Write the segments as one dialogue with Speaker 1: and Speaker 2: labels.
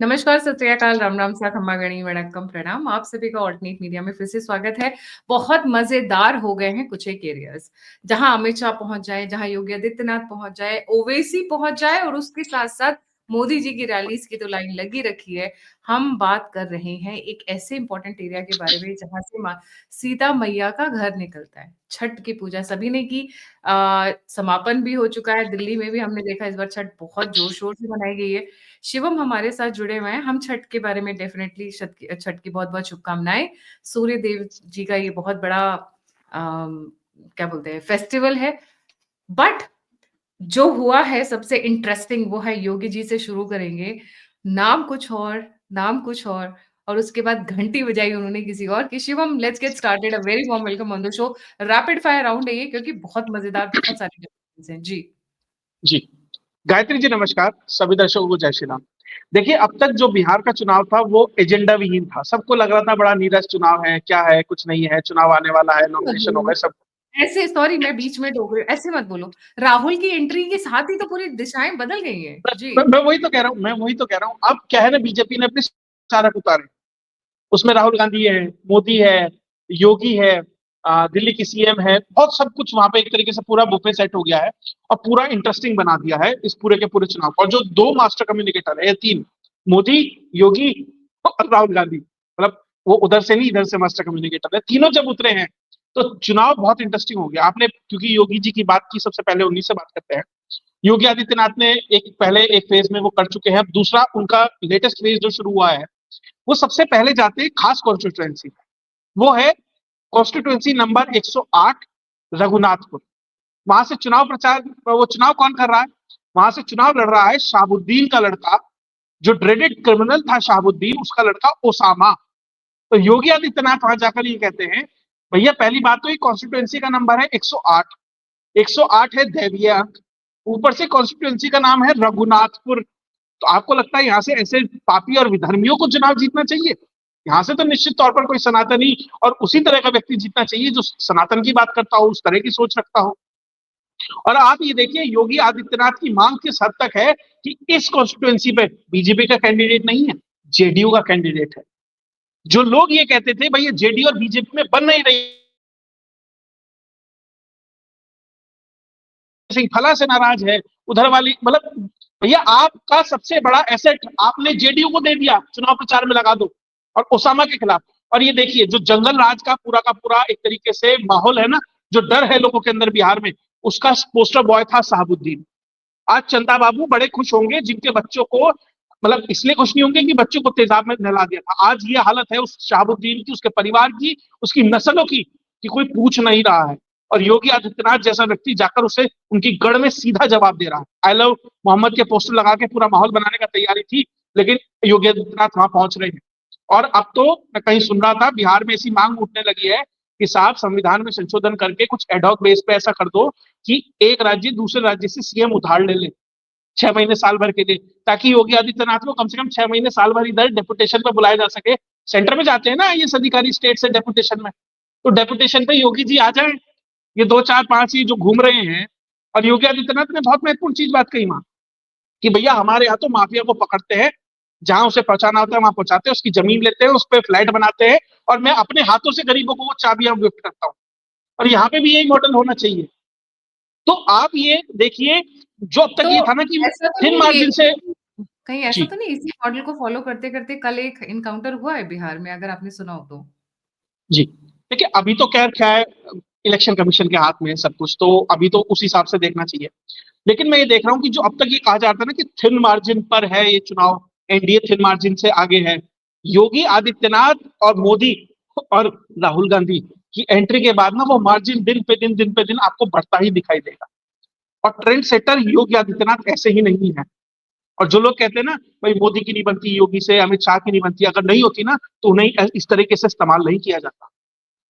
Speaker 1: नमस्कार, सत श्री अकाल, राम राम, सा खम्मा गणी, वणक्कम, प्रणाम। आप सभी का ऑल्टरनेट मीडिया में फिर से स्वागत है। बहुत मज़ेदार हो गए हैं कुछ एक एरियाज़, जहाँ अमित शाह पहुँच जाए, जहाँ योगी आदित्यनाथ पहुँच जाए, ओवैसी पहुँच जाए और उसके साथ-साथ मोदी जी की रैलीज़ की तो लाइन लगी रखी है। हम बात कर रहे हैं एक ऐसे इम्पोर्टेंट एरिया के बारे में जहाँ से माँ सीता मैया का घर निकलता है। छठ की पूजा सभी ने की, समापन भी हो चुका है। दिल्ली में भी हमने देखा इस बार छठ बहुत जोर-शोर से मनाई गई है। शिवम हमारे साथ जुड़े हुए हैं। हम छठ के बारे में डेफ़िनेटली छठ की बहुत-बहुत शुभकामनाएँ। सूर्य देव जी का ये बहुत बड़ा क्या बोलते हैं फेस्टिवल है। बट जो हुआ है सबसे इंटरेस्टिंग वो है योगी जी से शुरू करेंगे। नाम कुछ नाम कुछ और उसके बाद घंटी बजाई उन्होंने किसी और की। Shivam let's get started a very warm welcome on the show. Rapid fire round है ये क्योंकि बहुत मज़ेदार बहुत सारी डिफरेंस हैं। जी।
Speaker 2: जी, गायत्री जी नमस्कार। सभी दर्शकों को जय श्री राम। देखिए, अब तक जो बिहार का चुनाव था वो एजेंडा विहीन था। सबको लग रहा था बड़ा नीरस चुनाव है, क्या है, कुछ नहीं है, चुनाव आने वाला है,
Speaker 1: मत
Speaker 2: नॉमिनेशन हो
Speaker 1: बोलो।
Speaker 2: गए सब।
Speaker 1: ऐसे सॉरी मैं बीच में टोक रही हूँ, ऐसे मत बोलो। राहुल की एंट्री के साथ ही तो पूरी दिशाएँ बदल गई हैं। जी।
Speaker 2: मैं वही तो कह रहा हूँ, अब क्या है ना, बीजेपी ने अपने चारक उतारे। उसमें राहुल गांधी है, मोदी है, योगी है, दिल्ली की सीएम है, बहुत सब कुछ वहां पे एक तरीके से पूरा बुफे सेट हो गया है और पूरा इंटरेस्टिंग बना दिया है इस पूरे के पूरे चुनाव को। और जो दो मास्टर कम्युनिकेटर है, तीन, मोदी, योगी और राहुल गांधी, मतलब वो उधर से नहीं इधर से मास्टर कम्युनिकेटर है, तीनों जब उतरे हैं तो चुनाव बहुत इंटरेस्टिंग हो गया। आपने क्योंकि योगी जी की बात की, सबसे पहले उन्हीं से बात करते हैं। योगी आदित्यनाथ ने एक फेज में वो कर चुके हैं। अब दूसरा उनका लेटेस्ट फेज जो शुरू हुआ है, वो सबसे पहले जाते हैं खास कॉन्स्टिट्यूएंसी। वो है कॉन्स्टिट्यूएंसी नंबर 108, रघुनाथपुर। वहां से चुनाव प्रचार, वो चुनाव कौन कर रहा है? वहां से चुनाव लड़ रहा है शाहबुद्दीन का लड़का, जो ड्रेडेड क्रिमिनल था शाहबुद्दीन, उसका लड़का ओसामा। तो योगी आदित्यनाथ वहां जाकर ये कहते हैं, भैया पहली बात तो ये कॉन्स्टिट्यूएंसी का नंबर है 108, 108 है दैवीय अंक, ऊपर से कॉन्स्टिट्यूएंसी का नाम है रघुनाथपुर। तो आपको लगता है यहाँ से ऐसे पापी और विधर्मियों को चुनाव जीतना चाहिए? यहाँ से तो निश्चित तौर पर कोई सनातनी और उसी तरह का व्यक्ति जीतना चाहिए जो सनातन की बात करता हो, उस तरह की सोच रखता हो। और आप ये देखिए, योगी आदित्यनाथ की मांग किस हद तक है कि इस कॉन्स्टिट्यूएंसी पे बीजेपी का कैंडिडेट नहीं है, जेडीयू का कैंडिडेट है। जो लोग ये कहते थे भाई ये जेडीयू और बीजेपी में बन नहीं रही, सिंह फला से नाराज है, उधर वाली, मतलब भैया आपका सबसे बड़ा एसेट आपने जेडीयू को दे दिया, चुनाव प्रचार में लगा दो, और ओसामा के खिलाफ। और ये देखिए, जो जंगल राज का पूरा एक तरीके से माहौल है ना, जो डर है लोगों के अंदर बिहार में, उसका पोस्टर बॉय था साहबुद्दीन। आज चंदा बाबू बड़े खुश होंगे, जिनके बच्चों को, मतलब इसलिए खुश नहीं होंगे कि बच्चों को तेजाब में नहला दिया था। आज ये हालत है उस शहाबुद्दीन की, उसके परिवार की, उसकी नस्लों की, कि कोई पूछ नहीं रहा है। और योगी आदित्यनाथ जैसा व्यक्ति जाकर उसे उनकी गढ़ में सीधा जवाब दे रहा है। आई लव मोहम्मद के पोस्टर लगा के पूरा माहौल बनाने का तैयारी थी, लेकिन योगी आदित्यनाथ वहां पहुंच रहे हैं। और अब तो मैं कहीं सुन रहा था, बिहार में ऐसी मांग उठने लगी है कि साहब संविधान में संशोधन करके कुछ एडॉक बेस पे ऐसा कर दो कि एक राज्य दूसरे राज्य से सीएम उधार ले ले 6 महीने साल भर के लिए, ताकि योगी आदित्यनाथ को कम से कम 6 महीने साल भर इधर डेपुटेशन पे बुलाया जा सके। सेंटर में जाते हैं ना ये अधिकारी स्टेट से डेपुटेशन में, तो डेपुटेशन पे योगी जी आ जाए। ये दो चार पांच ही जो घूम रहे हैं। और योगी आदित्यनाथ ने बहुत महत्वपूर्ण चीज बात कही वहां, कि भैया हमारे यहाँ तो माफिया को पकड़ते हैं, जहां उसे पहुंचाना होता है वहां पहुंचाते हैं, उसकी जमीन लेते हैं, उस पर फ्लैट बनाते हैं, और मैं अपने हाथों से गरीबों को वो चाबियां गिफ्ट करता हूँ। और यहाँ पे भी यही मॉडल होना चाहिए। तो आप ये देखिए, जो अब तक
Speaker 1: तो
Speaker 2: ये था ना कि
Speaker 1: ऐसा तो
Speaker 2: थिन
Speaker 1: नहीं ये
Speaker 2: मार्जिन से।
Speaker 1: कहीं ऐसा
Speaker 2: जी
Speaker 1: तो नहीं इसी मॉडल को फॉलो करते-करते कल एक एनकाउंटर हुआ है बिहार में अगर आपने सुना हो तो?
Speaker 2: जी, देखिए अभी तो खैर क्या है, इलेक्शन कमीशन के हाथ में है सब कुछ, तो अभी तो उस हिसाब से देखना चाहिए। लेकिन मैं ये देख रहा हूँ कि जो अब तक ये कहा जाता है ना कि थिन मार्जिन पर है ये चुनाव, एनडीए थिन मार्जिन से आगे है, योगी आदित्यनाथ और मोदी और राहुल गांधी की एंट्री के बाद ना वो मार्जिन दिन पे दिन आपको बढ़ता ही दिखाई देगा। और ट्रेंड सेटर योगी आदित्यनाथ ऐसे ही नहीं है। और जो लोग कहते हैं ना भाई मोदी की नहीं बनती, योगी से, अमित शाह की नहीं बनती, अगर नहीं होती ना तो उन्हें इस तरीके से इस्तेमाल नहीं किया जाता।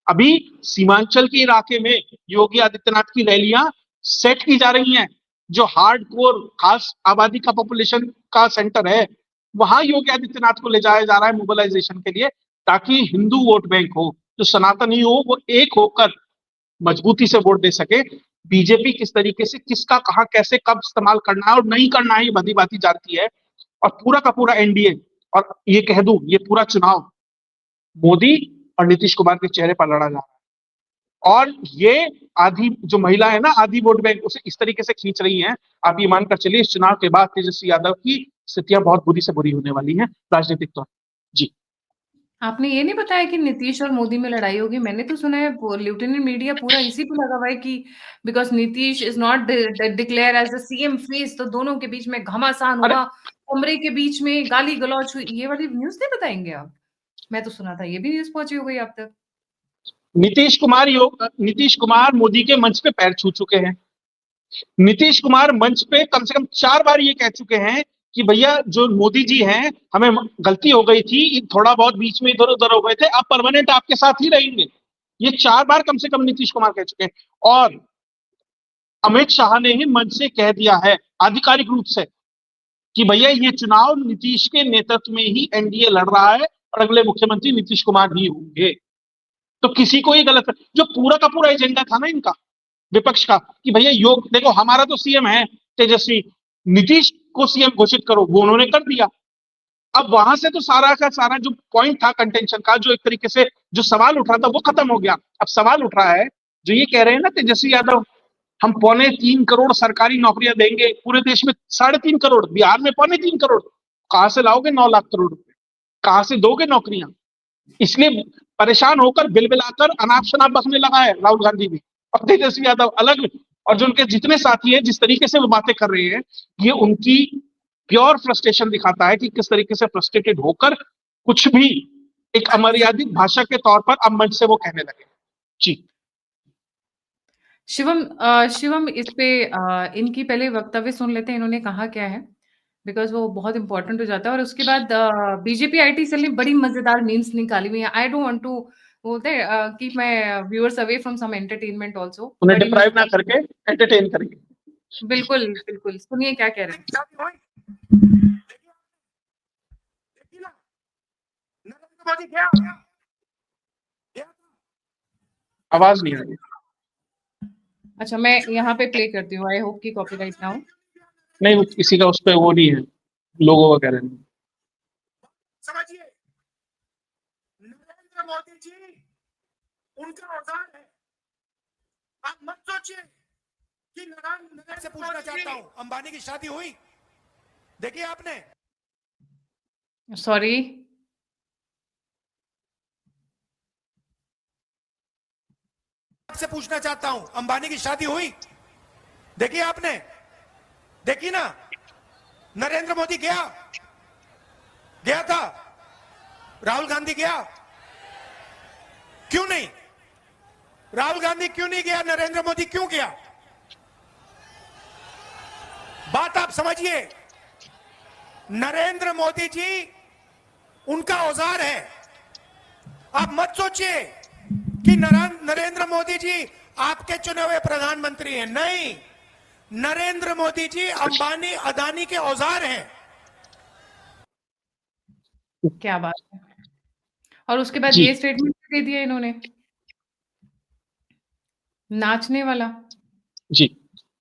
Speaker 2: अभी सीमांचल के इलाके में योगी आदित्यनाथ की रैलियां सेट की जा रही हैं। जो हार्ड कोर खास आबादी का पॉपुलेशन का सेंटर है, वहां योगी आदित्यनाथ को ले जाया जा रहा है मोबिलाइजेशन के लिए, ताकि हिंदू वोट बैंक हो, जो सनातनी हो, वो एक होकर मजबूती से वोट दे सके। बीजेपी किस तरीके से किसका कहां कैसे कब इस्तेमाल करना है और नहीं करना है, ये बदी बाती जानती है। और पूरा का पूरा एनडीए और ये कह दूं, ये पूरा चुनाव मोदी और नीतीश कुमार के चेहरे पर लड़ा जा रहा है। और ये आधी जो महिला है ना, आधी वोट बैंक उसे इस तरीके से खींच रही हैं, आप ये मानकर चलिए इस चुनाव के बाद तेजस्वी यादव की स्थितियां बहुत बुरी से बुरी होने वाली हैं राजनीतिक तौर पर। जी।
Speaker 1: आपने ये नहीं बताया कि नीतीश और मोदी में लड़ाई होगी। मैंने तो सुना है लिeutenant मीडिया पूरा इसी पे लगा हुआ है कि because Nitish is not declare as the CM face, तो दोनों के बीच में घमासान
Speaker 2: अरे
Speaker 1: हुआ, कमरे के बीच में गाली गलौज हुई। ये वाली न्यूज नहीं बताएंगे आप? मैं तो सुना था ये भी न्यूज पहुंची हो गई आप तक।
Speaker 2: नीतीश कुमार मोदी के मंच पे पैर छू चुके हैं। नीतीश कुमार मंच पे कम से कम 4 बार ये कह चुके हैं कि भैया जो मोदी जी हैं, हमें गलती हो गई थी, थोड़ा बहुत बीच में इधर उधर हो गए थे, अब परमानेंट आपके साथ ही रहेंगे। ये 4 बार कम से कम नीतीश कुमार कह चुके हैं। और अमित शाह ने ही मंच से कह दिया है आधिकारिक रूप से कि भैया ये चुनाव नीतीश के नेतृत्व में ही एनडीए लड़ रहा है और अगले मुख्यमंत्री नीतीश कुमार ही होंगे। तो किसी को ये गलत, जो पूरा का पूरा एजेंडा था ना इनका, विपक्ष का, कि भैया योग देखो हमारा तो सीएम है तेजस्वी, नीतीश को सीएम घोषित करो, वो उन्होंने कर दिया। अब वहां से तो सारा का सारा जो पॉइंट था कंटेंशन का, जो एक तरीके से जो सवाल उठ रहा था वो खत्म हो गया। अब सवाल उठ रहा है, जो ये कह रहे हैं ना तेजस्वी यादव, हम 3.25 करोड़ सरकारी नौकरियां देंगे पूरे देश में, 3.5 करोड़, बिहार में 3.25 करोड़, कहां से लाओगे 9 लाख करोड़ रुपए, कहां से दोगे नौकरियां? इसलिए परेशान होकर बिलबिलाकर अनाप शनाप बकने लगा है राहुल गांधी भी और तेजस्वी यादव अलग। और जो उनके जितने साथी हैं, जिस तरीके से वो बातें कर रहे हैं, ये उनकी प्योर फ्रस्ट्रेशन दिखाता है कि किस तरीके से फ्रस्ट्रेटेड होकर कुछ भी एक अमर्यादित भाषा के तौर पर अब मंच से वो कहने लगे। जी।
Speaker 1: शिवम इस पे इनकी पहले वक्तव्य सुन लेते हैं, इन्होंने कहा क्या है, बिकॉज वो बहुत इंपॉर्टेंट हो जाता है। और उसके बाद बीजेपी आईटी सेल ने बड़ी मजेदार मीम्स निकाली हुई है। आई डोंट वांट टू बोलते keep my viewers away from some entertainment also.
Speaker 2: उन्हें
Speaker 1: बड़ी
Speaker 2: डिप्राइव ना
Speaker 1: मजेदार,
Speaker 2: करके एंटरटेन करेंगे।
Speaker 1: बिल्कुल बिल्कुल, सुनिए क्या कह रहे हैं।
Speaker 2: आवाज नहीं आ रही।
Speaker 1: अच्छा, मैं यहाँ पे प्ले करती हूँ, आई होप कि कॉपीराइट ना हो।
Speaker 2: नहीं, किसी का उस पर वो नहीं है, लोगो वगैरह नहीं।
Speaker 3: समझिए, नरेंद्र मोदी जी उनका औजार है। आप मत सोचिए कि नरेंद्र से पूछना चाहता हूं, अंबानी की शादी हुई देखिए आपने?
Speaker 1: सॉरी,
Speaker 3: आपसे पूछना चाहता हूं, अंबानी की शादी हुई देखिए आपने? देखी ना? नरेंद्र मोदी गया था, राहुल गांधी गया? क्यों नहीं? राहुल गांधी क्यों नहीं गया? नरेंद्र मोदी क्यों गया? बात आप समझिए, नरेंद्र मोदी जी उनका औजार है। आप मत सोचिए कि नरेंद्र मोदी जी आपके चुने हुए प्रधानमंत्री हैं। नहीं, नरेंद्र मोदी जी अंबानी अदानी के औजार हैं।
Speaker 1: क्या बात है। और उसके बाद
Speaker 2: जी।
Speaker 1: ये स्टेटमेंट दे दिया इन्होंने, नाचने वाला।
Speaker 2: जी,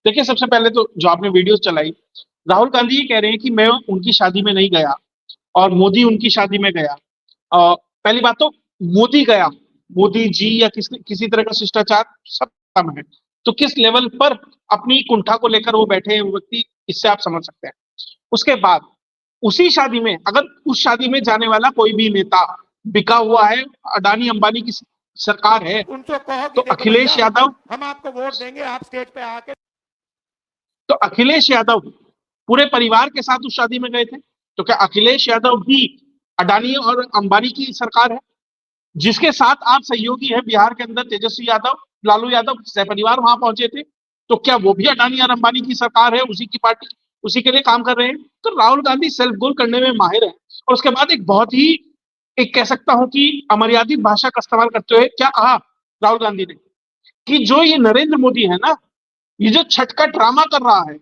Speaker 2: देखिए सबसे पहले तो जो आपने वीडियो चलाई, राहुल गांधी ये कह रहे हैं कि मैं उनकी शादी में नहीं गया और मोदी उनकी शादी में गया। पहली बात तो मोदी गया, मोदी जी या किसी तरह का शिष्टाचार सब कम है, तो किस लेवल पर अपनी कुंठा को लेकर वो बैठे हैं वो व्यक्ति, इससे आप समझ सकते हैं। उसके बाद उसी शादी में, अगर उस शादी में जाने वाला कोई भी नेता बिका हुआ है, अडानी अंबानी की सरकार है,
Speaker 3: उनको कहो कि
Speaker 2: तो
Speaker 3: देखो
Speaker 2: अखिलेश
Speaker 3: भैया,
Speaker 2: यादव
Speaker 3: हम आपको वोट देंगे, आप स्टेज पे आके।
Speaker 2: तो अखिलेश यादव पूरे परिवार के साथ उस शादी में गए थे, तो क्या अखिलेश यादव भी अडानी और अंबानी की सरकार है? जिसके साथ आप सहयोगी है बिहार के अंदर, तेजस्वी यादव, लालू यादव सहपरिवार वहां पहुंचे थे, तो क्या वो भी अडानी और अंबानी की सरकार है, उसी की पार्टी, उसी के लिए काम कर रहे हैं? तो राहुल गांधी सेल्फ गोल करने में माहिर है। और उसके बाद एक बहुत ही, एक कह सकता हूं कि अमर्यादित भाषा का इस्तेमाल करते हुए क्या कहा राहुल गांधी ने, कि जो ये नरेंद्र मोदी है ना, ये जो छठ का ड्रामा कर रहा है,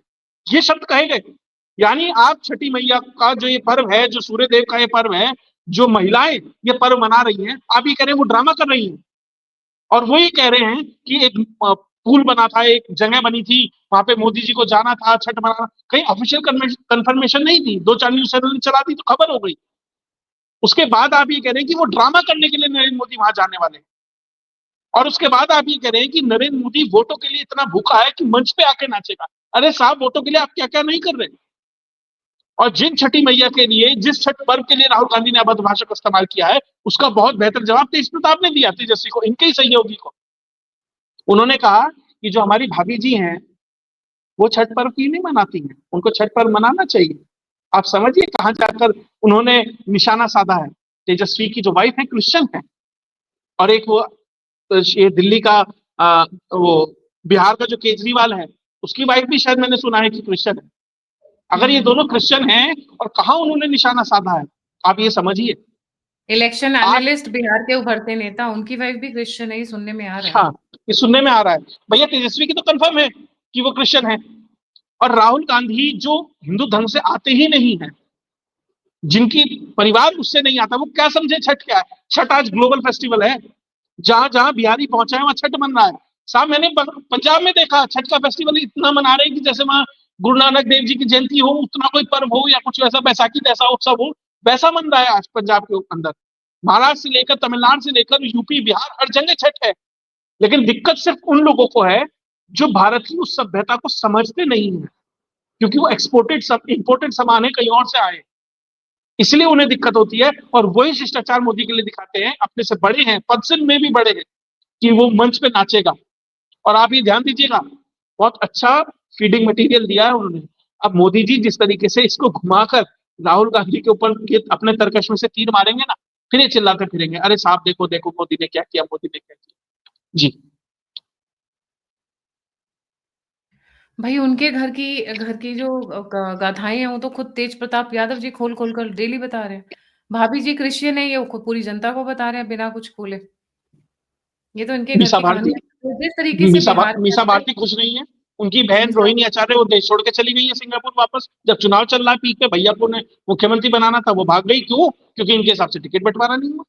Speaker 2: ये शब्द कहे गए। यानी आप छठी मैया का जो ये पर्व है, जो सूर्य देव का ये पर्व है, जो महिलाएं ये पर्व मना रही हैं, आप ये कह रहे हैं वो ड्रामा कर रही हैं। और वो ये कह रहे हैं कि एक पुल बना था, एक जगह बनी थी, वहां पे मोदी जी को जाना था, छठ मनाना, कहीं ऑफिशियल कंफर्मेशन नहीं थी, 2-4 न्यूज चैनल ने चला दी तो खबर हो गई। उसके बाद आप ये कह रहे हैं कि वो ड्रामा करने के लिए नरेंद्र मोदी वहां जाने वाले हैं, और उसके बाद आप ये कह रहे हैं कि नरेंद्र मोदी वोटों के लिए इतना भूखा है कि मंच पे आके नाचेगा। अरे साहब, वोटों के लिए आप क्या क्या नहीं कर रहे? और जिन छठी मैया के लिए, जिस छठ पर्व के लिए राहुल गांधी ने अभद्र भाषा का इस्तेमाल किया है, उसका बहुत बेहतर जवाब तेज प्रताप ने दिया, तेजस्वी को, इनके ही सहयोगी को। उन्होंने कहा कि जो हमारी भाभी जी हैं वो छठ पर्व क्यों नहीं मनाती हैं, उनको छठ पर्व मनाना चाहिए। आप समझिए कहां जाकर उन्होंने निशाना साधा है। तेजस्वी की जो वाइफ है क्रिश्चियन है, और एक वो ये दिल्ली का वो बिहार का जो केजरीवाल है, उसकी वाइफ भी शायद मैंने सुना है कि क्रिश्चियन है। अगर ये दोनों क्रिश्चियन हैं और कहा उन्होंने निशाना साधा है, आप ये समझिए।
Speaker 1: इलेक्शन
Speaker 2: आज
Speaker 1: एनालिस्ट बिहार के उभरते नेता, उनकी वाइफ भी क्रिश्चियन है, ये सुनने में आ रहा है।
Speaker 2: हाँ, ये सुनने में आ रहा है। भैया तेजस्वी की तो कंफर्म है कि वो क्रिश्चियन है, और राहुल गांधी जो हिंदू धर्म से आते ही नहीं है, जिनकी परिवार उससे नहीं आता, वो क्या समझे छठ क्या है? छठ आज ग्लोबल फेस्टिवल है, जहां जहां बिहारी पहुंचा है वहां छठ मन रहा है। साहब, मैंने पंजाब में देखा छठ का फेस्टिवल इतना मना रहे हैं कि जैसे वहां गुरु नानक देव जी की जयंती हो, उतना कोई पर्व हो या कुछ वैसा बैसाखी जैसा उत्सव हो, वैसा मन रहा है आज पंजाब के अंदर। महाराष्ट्र से लेकर तमिलनाडु से लेकर यूपी बिहार हर जगह छठ है। लेकिन दिक्कत सिर्फ उन लोगों को है जो भारत की उस सभ्यता को समझते नहीं है, क्योंकि वो एक्सपोर्टेड सब इंपोर्टेड सामान है, कहीं और से आए, इसलिए उन्हें दिक्कत होती है। और वही शिष्टाचार मोदी के लिए दिखाते हैं, अपने से बड़े हैं, पद से में भी बड़े हैं, कि वो मंच पे नाचेगा। और आप ये ध्यान दीजिएगा, बहुत अच्छा फीडिंग मटेरियल दिया है उन्होंने। अब मोदी जी जिस तरीके से इसको घुमाकर राहुल गांधी के ऊपर अपने तरकश में से तीर मारेंगे ना, फिर ये चिल्लाते फिरेंगे, अरे साहब देखो देखो मोदी ने क्या किया, मोदी ने क्या किया। जी।
Speaker 1: भाई उनके घर की जो गाथाएं हैं वो तो खुद तेज प्रताप यादव जी खोल खोल कर डेली बता रहे हैं। भाभी जी क्रिश्चियन है, ये वो खुद पूरी जनता को बता रहे हैं बिना कुछ खोले। ये तो इनके घर
Speaker 2: मीसा
Speaker 1: की
Speaker 2: भारती,
Speaker 1: कहानी है। जिस तरीके से बिहार के
Speaker 2: मीसा
Speaker 1: अंदर
Speaker 2: भारती खुश नहीं है। उनकी बहन
Speaker 1: मीसा
Speaker 2: रोहिणी आचार्य वो देश छोड़ के चली गई है सिंगापुर वापस। जब चुनाव चल रहा है पीक पे, भैया को ने मुख्यमंत्री बनाना था, वो भाग गई। क्यों? क्योंकि इनके हिसाब से टिकट बंटवारा नहीं हुआ।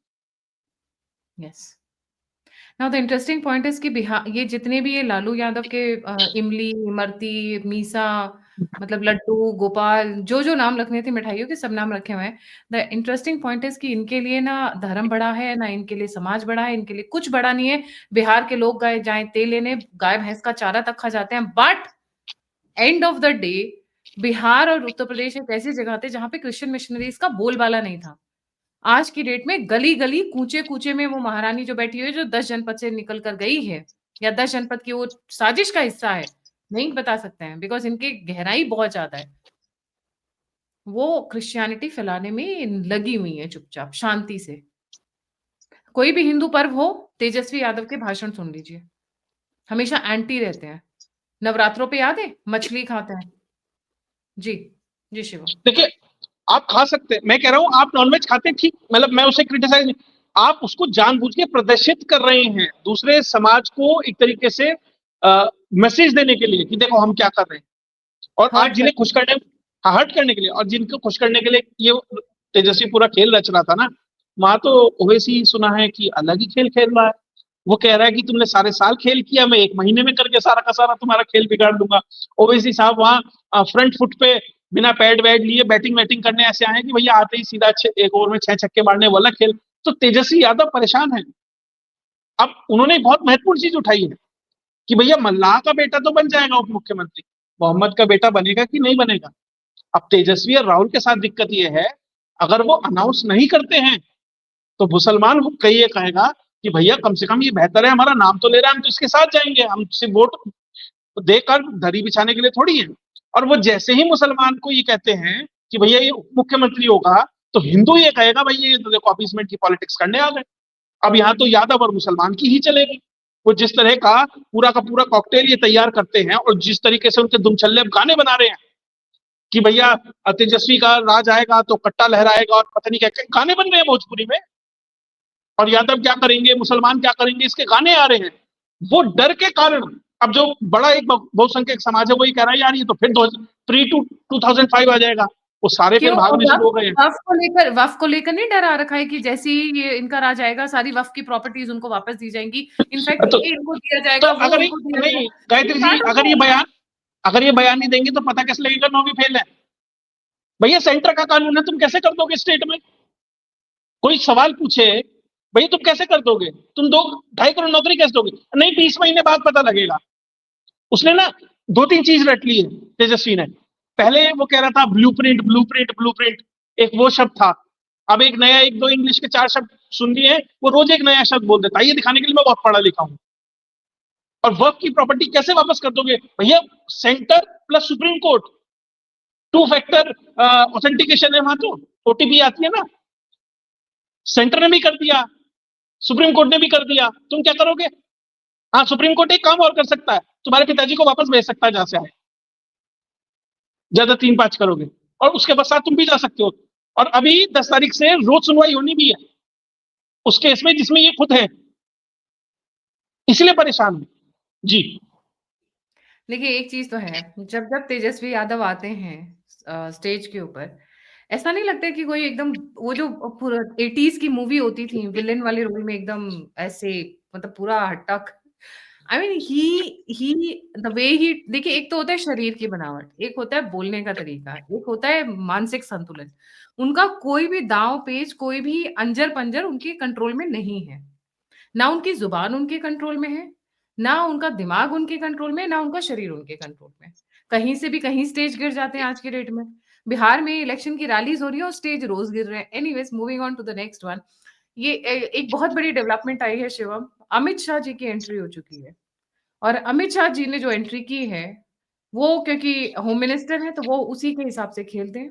Speaker 1: Yes. Now the interesting point is कि बिहार, ये जितने भी ये लालू यादव के इमली, इमरती, मीसा, मतलब लड्डू, गोपाल, जो जो नाम रखने थे मिठाइयों के, सब नाम रखे हुए हैं। द इंटरेस्टिंग पॉइंट इज कि इनके लिए ना धर्म बड़ा है, ना इनके लिए समाज बड़ा है, इनके लिए कुछ बड़ा नहीं है। बिहार के लोग गाय जाए तेल लेने, गाय भैंस का चारा तक खा जाते हैं। But end of the day Bihar और उत्तर प्रदेश एक ऐसी जगह थे जहां पे क्रिश्चियन मिशनरीज का बोलबाला नहीं था। आज की डेट में गली-गली, कूचे-कूचे में वो महारानी जो बैठी हुई है, जो 10 जनपद से निकल कर गई है, या 10 जनपद की वो साजिश का हिस्सा है, नहीं बता सकते हैं, बिकॉज़ इनकी गहराई बहुत ज़्यादा है। वो क्रिश्चियनिटी फैलाने में लगी हुई हैं चुपचाप, शांति से। कोई भी हिंदू पर्व हो, तेजस्वी यादव के भाषण सुन लीजिए, हमेशा एंटी रहते हैं। नवरात्रों पे याद है, मछली खाते हैं। जी, जी शिवा।
Speaker 2: देखिए, आप खा सकते हैं, मैं कह रहा हूं आप नॉनवेज खाते हैं, ठीक, मतलब मैं उसे क्रिटिसाइज नहीं। आप उसको जानबूझ के प्रदर्शित कर रहे हैं दूसरे समाज को एक तरीके से मैसेज देने के लिए कि देखो हम क्या कर रहे हैं। और आज
Speaker 1: हर्ट कर
Speaker 2: जिन्हें खुश करने, हाँ, हर्ट करने के लिए, और जिनको खुश करने के लिए ये तेजस्वी पूरा खेल रच रहा था ना, वहां तो ओवैसी सुना है कि अलग ही खेल खेल रहा है। वो कह रहा है कि तुमने सारे साल खेल किया, मैं एक महीने में करके सारा का सारा तुम्हारा खेल बिगाड़ दूंगा। ओवैसी साहब वहां फ्रंट फुट पे बिना पैड वैड लिए बैटिंग वैटिंग करने ऐसे आए कि भैया आते ही सीधा एक ओवर में 6 छक्के मारने वाला खेल। तो तेजस्वी यादव परेशान है। अब उन्होंने बहुत महत्वपूर्ण चीज उठाई है कि भैया मल्लाह का बेटा तो बन जाएगा उप मुख्यमंत्री, मोहम्मद का बेटा बनेगा कि नहीं बनेगा। अब तेजस्वी और राहुल के साथ दिक्कत यह है, अगर वो अनाउंस नहीं करते हैं तो मुसलमान कई ये कहेगा कि भैया कम से कम ये बेहतर है, हमारा नाम तो ले रहा है, हम तो इसके साथ जाएंगे, हम सिर्फ वोट देकर दरी बिछाने के लिए थोड़ी है। और वो जैसे ही मुसलमान को ये कहते हैं कि भैया ये उप मुख्यमंत्री होगा, तो हिंदू ये कहेगा भैया ये तो देखो अपीसमेंट की पॉलिटिक्स करने आ गए। अब यहाँ तो यादव और मुसलमान की ही चलेगी। वो जिस तरह का पूरा कॉकटेल ये तैयार करते हैं, और जिस तरीके से उनके दुमछल्ले गाने बना रहे हैं कि भैया तेजस्वी का राज आएगा तो कट्टा लहराएगा, और पता नहीं क्या क्या गाने बन रहे हैं भोजपुरी में, और यादव क्या करेंगे, मुसलमान क्या करेंगे, इसके गाने आ रहे हैं। वो डर के कारण अब जो बड़ा एक बहुसंख्यक समाज है, वही कह रहा है यार ये तो फिर प्री 2005 आ जाएगा। वो सारे फिर
Speaker 1: क्यों?
Speaker 2: भागने शुरू हो गए हैं।
Speaker 1: वक़्फ़ को लेकर नहीं डरा रखा है कि जैसे ही ये इनका राज आएगा, सारी वक़्फ़ की प्रॉपर्टीज़ उनको वापस दी जाएँगी। इनफैक्ट
Speaker 2: तो,
Speaker 1: ये इनको दिया
Speaker 2: तो
Speaker 1: जाएगा, वो
Speaker 2: अगर
Speaker 1: उनको दिया
Speaker 2: नहीं
Speaker 1: जाएगा। ये
Speaker 2: गायत्री जी,
Speaker 1: स्टार्ट हो गया है।
Speaker 2: अगर ये बयान नहीं देंगे तो पता कैसे लगेगा 9वीं फेल है? भैया सेंटर का कानून है, तुम कैसे कर दोगे स्टेट में? कोई सवाल पूछे, भैया तुम कैसे कर दोगे, तुम 2-2.5 करोड़ नौकरी कैसे दोगे, नहीं 20 महीने बाद पता लगेगा। उसने ना 2-3 चीज रट ली है तेजस्वी ने। पहले वो कह रहा था ब्लूप्रिंट ब्लूप्रिंट ब्लूप्रिंट, एक वो शब्द था। अब एक नया 1-2 इंग्लिश के 4 शब्द सुन लिए हैं, वो रोज एक नया शब्द बोल देता है। ये दिखाने के लिए मैं बहुत पढ़ा लिखा हूं। और वर्क की प्रॉपर्टी कैसे वापस कर दोगे भैया, centre plus supreme court, 2 factor authentication है वहां, तो ओटीपी आती है ना। सेंटर ने भी कर दिया, सुप्रीम कोर्ट ने भी कर दिया, तुम क्या करोगे? हाँ, सुप्रीम कोर्ट एक काम और कर सकता है, तुम्हारे पिताजी को वापस भेज सकता है जहां से आए, ज्यादा 3-5 करोगे, और उसके बाद तुम भी जा सकते हो। और अभी 10 तारीख से रोज सुनवाई होनी भी है उस केस में जिसमें ये खुद है, इसलिए परेशान हूं जी।
Speaker 1: देखिए एक चीज तो है, जब जब तेजस्वी यादव आते हैं स्टेज के ऊपर, ऐसा नहीं लगता है कि कोई एकदम वो जो पूरा 80s की मूवी होती थी विलेन वाले रोल में एकदम ऐसे, मतलब पूरा हटक। I mean he the way ही, देखिए एक तो होता है शरीर की बनावट, एक होता है बोलने का तरीका, एक होता है मानसिक संतुलन। उनका कोई भी दांव पेच, कोई भी अंजर पंजर उनके कंट्रोल में नहीं है। ना उनकी जुबान उनके कंट्रोल में है, ना उनका दिमाग उनके कंट्रोल में, ना उनका शरीर उनके कंट्रोल में। कहीं से भी कहीं स्टेज गिर जाते हैं आज के डेट में। बिहार में इलेक्शन की रैलीज हो रही है और स्टेज रोज गिर रहे हैं। Anyways, moving on to the next one. ये एक बहुत बड़ी डेवलपमेंट आई है शिवम, अमित शाह जी की एंट्री हो चुकी है। और अमित शाह जी ने जो एंट्री की है, वो क्योंकि होम मिनिस्टर है तो वो उसी के हिसाब से खेलते हैं।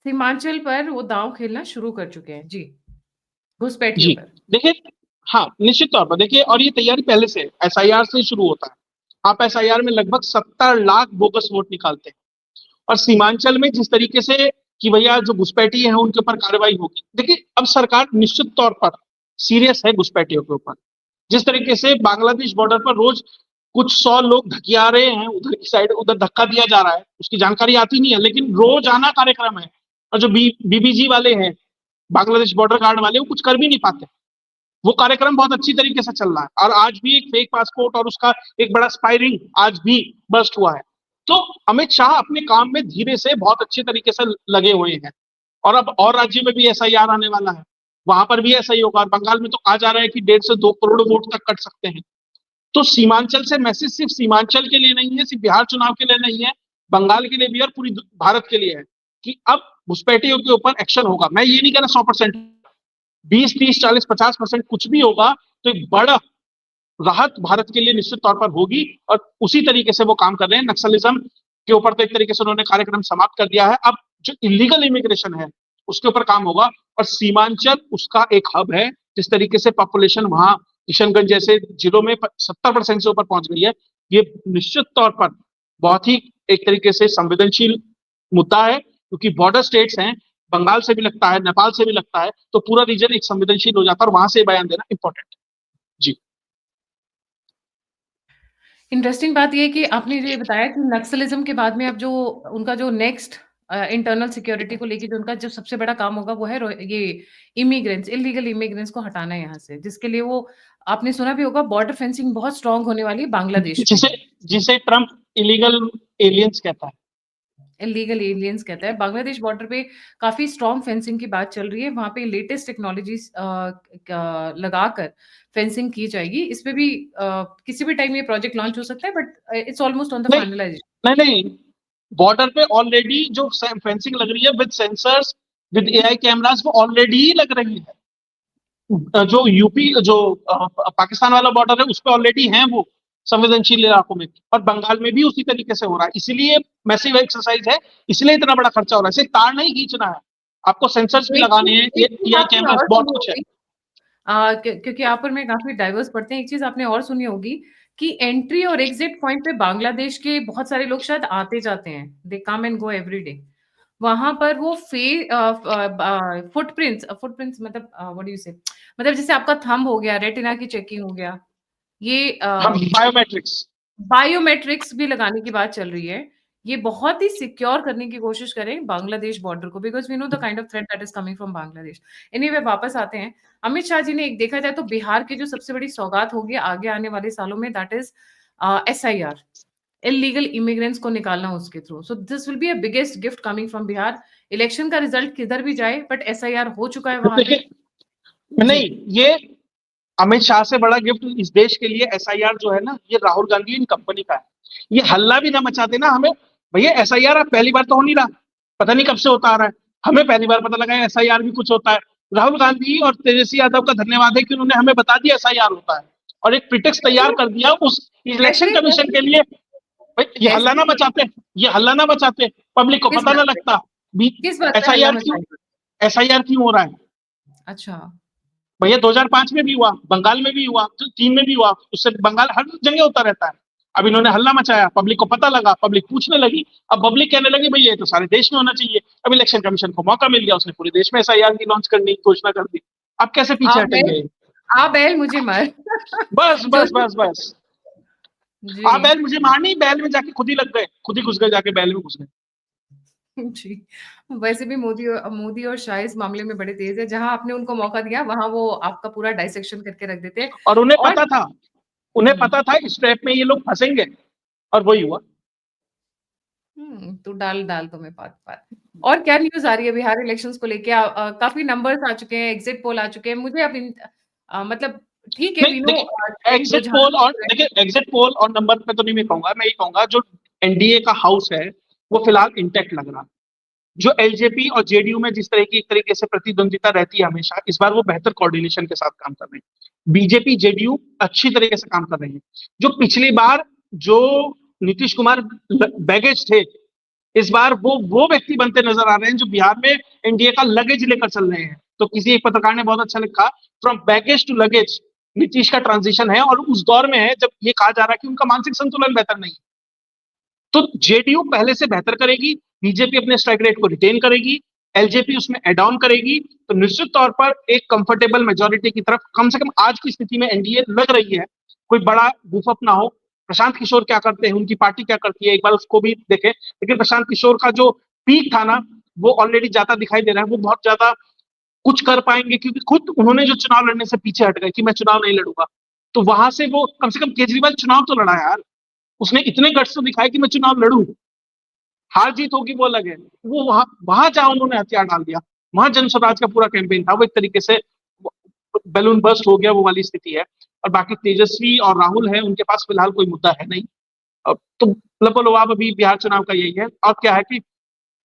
Speaker 1: सीमांचल पर वो दांव खेलना शुरू कर चुके हैं जी, घुसपैठियों
Speaker 2: जी
Speaker 1: पर।
Speaker 2: देखिए, हाँ निश्चित तौर पर देखिए, और ये तैयारी पहले से एसआईआर से शुरू होता है। आप एसआईआर में लगभग 70 लाख बोगस वोट निकालते हैं। और सीमांचल में जिस तरीके से कि भैया जो घुसपैठी है उनके ऊपर कार्रवाई होगी, देखिए अब सरकार निश्चित तौर पर सीरियस है घुसपैठियों के ऊपर। जिस तरीके से बांग्लादेश बॉर्डर पर रोज कुछ 100 लोग धकिया रहे हैं, उधर की साइड उधर धक्का दिया जा रहा है, उसकी जानकारी आती नहीं है, लेकिन रोजाना कार्यक्रम है। और जो बीबीजी वाले हैं, बांग्लादेश बॉर्डर गार्ड वाले, वो कुछ कर भी नहीं पाते। वो कार्यक्रम बहुत अच्छी तरीके से चल रहा है। और आज भी एक फेक पासपोर्ट और उसका एक बड़ा स्पायरिंग आज भी बस्ट हुआ है। तो अमित शाह अपने काम में धीरे से बहुत अच्छे तरीके से लगे हुए हैं। और अब और राज्य में भी एसआईआर आने वाला है, वहां पर भी ऐसा ही होगा। और बंगाल में तो कहा जा रहा है कि 1.5 से 2 करोड़ वोट तक कट सकते हैं। तो सीमांचल से मैसेज सिर्फ सीमांचल के लिए नहीं है, सिर्फ बिहार चुनाव के लिए नहीं है, बंगाल के लिए भी और पूरी भारत के लिए है कि अब घुसपैठियों के ऊपर एक्शन होगा। मैं ये नहीं कह रहा 100%, 20, 30, 40, 50% कुछ भी होगा तो एक बड़ा राहत भारत के लिए निश्चित तौर पर होगी। और उसी तरीके से वो काम कर रहे हैं। नक्सलिज्म के ऊपर तो एक तरीके से उन्होंने कार्यक्रम समाप्त कर दिया है। अब जो इलीगल इमिग्रेशन है उसके ऊपर काम होगा। और सीमांचल उसका एक हब है। जिस तरीके से पॉपुलेशन वहां किशनगंज जैसे जिलों में 70% से ऊपर पहुंच गई है, ये निश्चित तौर पर बहुत ही एक तरीके से संवेदनशील मुद्दा है, क्योंकि बॉर्डर स्टेट्स हैं, बंगाल से भी लगता है, नेपाल से भी लगता है, तो पूरा रीजन एक संवेदनशील हो जाता है और वहां से बयान देना इंपॉर्टेंट है जी।
Speaker 1: इंटरेस्टिंग बात ये है कि आपने जो ये बताया कि नक्सलिज्म के बाद में अब जो उनका जो नेक्स्ट इंटरनल सिक्योरिटी को लेके जो उनका जो सबसे बड़ा काम होगा वो है ये इमिग्रेंट्स, इलीगल इमिग्रेंट्स को हटाना है यहाँ से, जिसके लिए वो आपने सुना भी होगा बॉर्डर फेंसिंग बहुत स्ट्रांग होने वाली है बांग्लादेश पे।
Speaker 2: जिसे जिसे ट्रम्प इलीगल एलियंस कहता है।
Speaker 1: इलीगल एलियंस कहता है। बांग्लादेश बॉर्डर पे काफी स्ट्रांग फेंसिंग की बात चल रही है, वहां पे लेटेस्ट टेक्नोलॉजीज लगाकर फेंसिंग की जाएगी। इस पे भी किसी भी टाइम ये प्रोजेक्ट लॉन्च हो सकता है, but it's almost on the
Speaker 2: नहीं
Speaker 1: फाइनलाइजेशन।
Speaker 2: नहीं नहीं, बॉर्डर पे ऑलरेडी जो फेंसिंग लग रही है with sensors, with AI cameras, वो ऑलरेडी लग रही है। जो यूपी जो पाकिस्तान वाला बॉर्डर है उस पर ऑलरेडी है वो संवेदनशील इलाकों में। और बंगाल में भी उसी तरीके से हो रहा है, इसीलिए मैसिव एक्सरसाइज है, इसलिए इतना बड़ा खर्चा हो रहा है। सिर्फ तार नहीं खींचना है, आपको सेंसर्स भी लगाने हैं,
Speaker 1: एक चीज
Speaker 2: एआई
Speaker 1: आपने
Speaker 2: कैमरास,
Speaker 1: और
Speaker 2: बहुत
Speaker 1: सुनी
Speaker 2: कुछ है।
Speaker 1: होगी, क्योंकि आप और मैं काफी डाइवर्स पढ़ते हैं, एक चीज आपने और सुनी होगी कि एंट्री और एग्जिट पॉइंट पे बांग्लादेश के बहुत सारे लोग शायद आते जाते हैं, they come and go every day. वहां पर वो फुटप्रिंट्स फुटप्रिंट्स मतलब व्हाट डू यू से, मतलब जैसे आपका थंब हो गया, रेटिना की चेकिंग हो गया, ये
Speaker 2: हम बायोमेट्रिक्स।
Speaker 1: बायोमेट्रिक्स भी लगाने की बात चल रही है। ये बहुत ही सिक्योर करने की कोशिश करें बांग्लादेश बॉर्डर को, because we know the kind of threat that is coming from Bangladesh. Anyway, वापस आते हैं। अमित शाह जी ने, एक देखा जाए तो बिहार की जो सबसे बड़ी सौगात होगी आगे आने वाले सालों में, that is SIR, illegal immigrants को निकालना उसके through. So this will be a biggest gift coming from Bihar. Election का रिजल्ट किधर भी जाए, बट एसआईआर हो चुका है वहां
Speaker 2: देखिए
Speaker 1: पे।
Speaker 2: नहीं, ये अमित शाह से बड़ा गिफ्ट इस देश के लिए एसआईआर जो है ना, ये राहुल गांधी इन कंपनी का है। ये हल्ला भी ना मचाते ना हमें, भैया एसआईआर अब पहली बार तो हो नहीं रहा, पता नहीं कब से होता आ रहा है, हमें पहली बार पता लगा एसआईआर भी कुछ होता है। राहुल गांधी और तेजस्वी यादव का धन्यवाद है कि उन्होंने हमें बता दिया एसआईआर होता है, और एक प्रिटेक्स तैयार कर दिया उस इलेक्शन
Speaker 1: वैसे
Speaker 2: कमीशन के लिए। भाई ये हल्ला ना मचाते, ये हल्ला ना मचाते, पब्लिक को
Speaker 1: किस
Speaker 2: पता ना
Speaker 1: बात पे
Speaker 2: लगता भी
Speaker 1: किस बात पे हल्ला
Speaker 2: एसआईआर क्यों,
Speaker 1: मचाई?
Speaker 2: एसआईआर क्यों हो रहा है।
Speaker 1: अच्छा,
Speaker 2: भैया 2005 में भी हुआ, बंगाल में भी हुआ, चीन में भी हुआ, उससे बंगाल हर जगह होता रहता है। अब इन्होंने हल्ला मचाया, पब्लिक को पता लगा, पब्लिक पूछने लगी, अब पब्लिक कहने लगी भैया ये तो सारे देश में होना चाहिए। अब इलेक्शन कमीशन को मौका मिल गया, उसने पूरे देश में एसआईआर की लॉन्च करने की घोषणा कर दी। अब कैसे पीछे
Speaker 1: आ बैल
Speaker 2: हटेंगे।
Speaker 1: आ बैल मुझे मार।
Speaker 2: बस
Speaker 1: जो
Speaker 2: बस बस बस,
Speaker 1: जी
Speaker 2: आप बैल मुझे मारनी, बैल में जाके खुद ही लग गए, खुद ही घुस गए, जाके बैल में घुस गए।
Speaker 1: जी। वैसे भी मोदी और शाह इस मामले में बड़े तेज है। जहां आपने उनको मौका दिया वहां वो आपका पूरा डाइसेक्शन करके रख देते।
Speaker 2: और उन्हें
Speaker 1: और
Speaker 2: पता था, उन्हें पता था इस ट्रैप में ये लोग फंसेंगे, और वही हुआ।
Speaker 1: तू डाल डाल तो मैं बात बात। और क्या न्यूज़ आ रही है बिहार इलेक्शंस को लेके? काफ़ी नंबर्स आ चुके हैं, एग्ज़िट पोल आ चुके हैं। मुझे अब मतलब ठीक है,
Speaker 2: नहीं
Speaker 1: वी नो
Speaker 2: देखिए, एग्जिट पोल और देखिए, एग्जिट पोल और नंबर पे तो नहीं मैं कहूंगा, मैं ये कहूंगा जो एनडीए का हाउस है वो फिलहाल इंटैक्ट लग रहा। जो एलजेपी और जेडीयू में जिस तरह की एक तरीके से प्रतिद्वंदिता रहती है हमेशा, इस बार वो बेहतर कोऑर्डिनेशन के साथ काम कर रहे हैं। बीजेपी जेडीयू अच्छी तरीके से काम कर रहे हैं। जो पिछली बार जो नीतीश कुमार बैगेज थे, इस बार वो व्यक्ति बनते नजर आ रहे हैं जो बिहार में एनडीए का लगेज लेकर चल रहे हैं। तो किसी एक पत्रकार ने बहुत अच्छा लिखा, from baggage to luggage Nitish का ट्रांजिशन है, और उस दौर में है जब ये कहा जा रहा है कि उनका मानसिक संतुलन बेहतर नहीं। तो जेडीयू पहले से बेहतर करेगी, बीजेपी अपने स्ट्राइक रेट को रिटेन करेगी, एलजेपी उसमें एड ऑन करेगी, तो निश्चित तौर पर एक कंफर्टेबल मेजोरिटी की तरफ कम से कम आज की स्थिति में एनडीए लग रही है। कोई बड़ा गुफअप ना हो। प्रशांत किशोर क्या करते हैं, उनकी पार्टी क्या करती है, एक बार उसको भी देखें। लेकिन प्रशांत किशोर का जो पीक था ना, वो ऑलरेडी जाता दिखाई दे रहा है। वो बहुत ज्यादा कुछ कर पाएंगे, क्योंकि खुद उन्होंने जो चुनाव लड़ने से पीछे हट गए कि मैं चुनाव नहीं लड़ूंगा। तो वहां से वो कम से कम, केजरीवाल चुनाव तो लड़ा यार, उसने इतने गट्स तो दिखाए कि मैं चुनाव लड़ू। हार जीत होगी वो अलग है, वो वहां वहां जहां उन्होंने हथियार डाल दिया, वहां जन स्वराज का पूरा कैंपेन था, वो एक तरीके से बैलून बर्स्ट हो गया, वो वाली स्थिति है। और बाकी तेजस्वी और राहुल है, उनके पास फिलहाल कोई मुद्दा है नहीं। अब तो लबोलवाब अभी बिहार चुनाव का यही है। और क्या है कि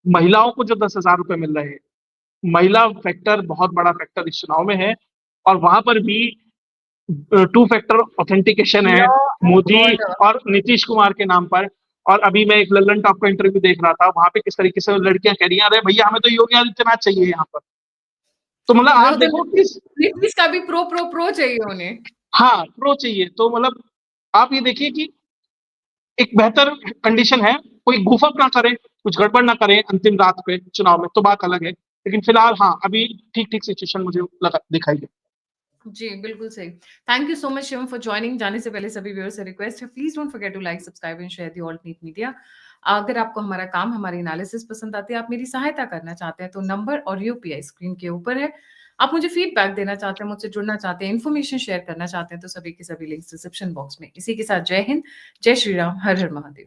Speaker 2: महिलाओं को जो 10,000 रुपए मिल रहे हैं, महिला फैक्टर बहुत बड़ा फैक्टर इस चुनाव में है। और वहां पर भी टू फैक्टर ऑथेंटिकेशन है
Speaker 1: लॉ
Speaker 2: मोदी
Speaker 1: गॉड।
Speaker 2: और नीतीश कुमार के नाम पर। और अभी मैं एक लल्लन टॉप का इंटरव्यू देख रहा था, वहां पे किस तरीके से लड़कियां कह रही हैं, अरे भैया हमें तो योगी आदित्यनाथ चाहिए यहाँ पर। तो मतलब
Speaker 1: वो
Speaker 2: आप
Speaker 1: तो
Speaker 2: देखो किस,
Speaker 1: नीतीश का भी प्रो प्रो प्रो चाहिए उन्हें।
Speaker 2: हाँ प्रो चाहिए। तो मतलब आप ये देखिए कि एक बेहतर कंडीशन है, कोई गुफअप ना करे, कुछ गड़बड़ ना करे अंतिम रात पे चुनाव में, तो बात अलग है। लेकिन फिलहाल हाँ, अभी ठीक ठीक सिचुएशन मुझे लगा दिखाई दे।
Speaker 1: जी, बिल्कुल सही। Thank you so much Shivam for joining. जाने से पहले सभी व्यूअर्स से रिक्वेस्ट है, please don't forget to like, subscribe and share the alt neat media. अगर आपको हमारा काम, हमारी एनालिसिस पसंद आती है, आप मेरी सहायता करना चाहते हैं, तो नंबर और यूपीआई स्क्रीन के ऊपर है। आप मुझे फीडबैक देना चाहते हैं, मुझसे जुड़ना चाहते हैं, इन्फॉर्मेशन शेयर करना चाहते हैं, तो सभी के सभी लिंक्स डिस्क्रिप्शन बॉक्स में। इसी के साथ जय हिंद, जय श्री राम, हर हर महादेव।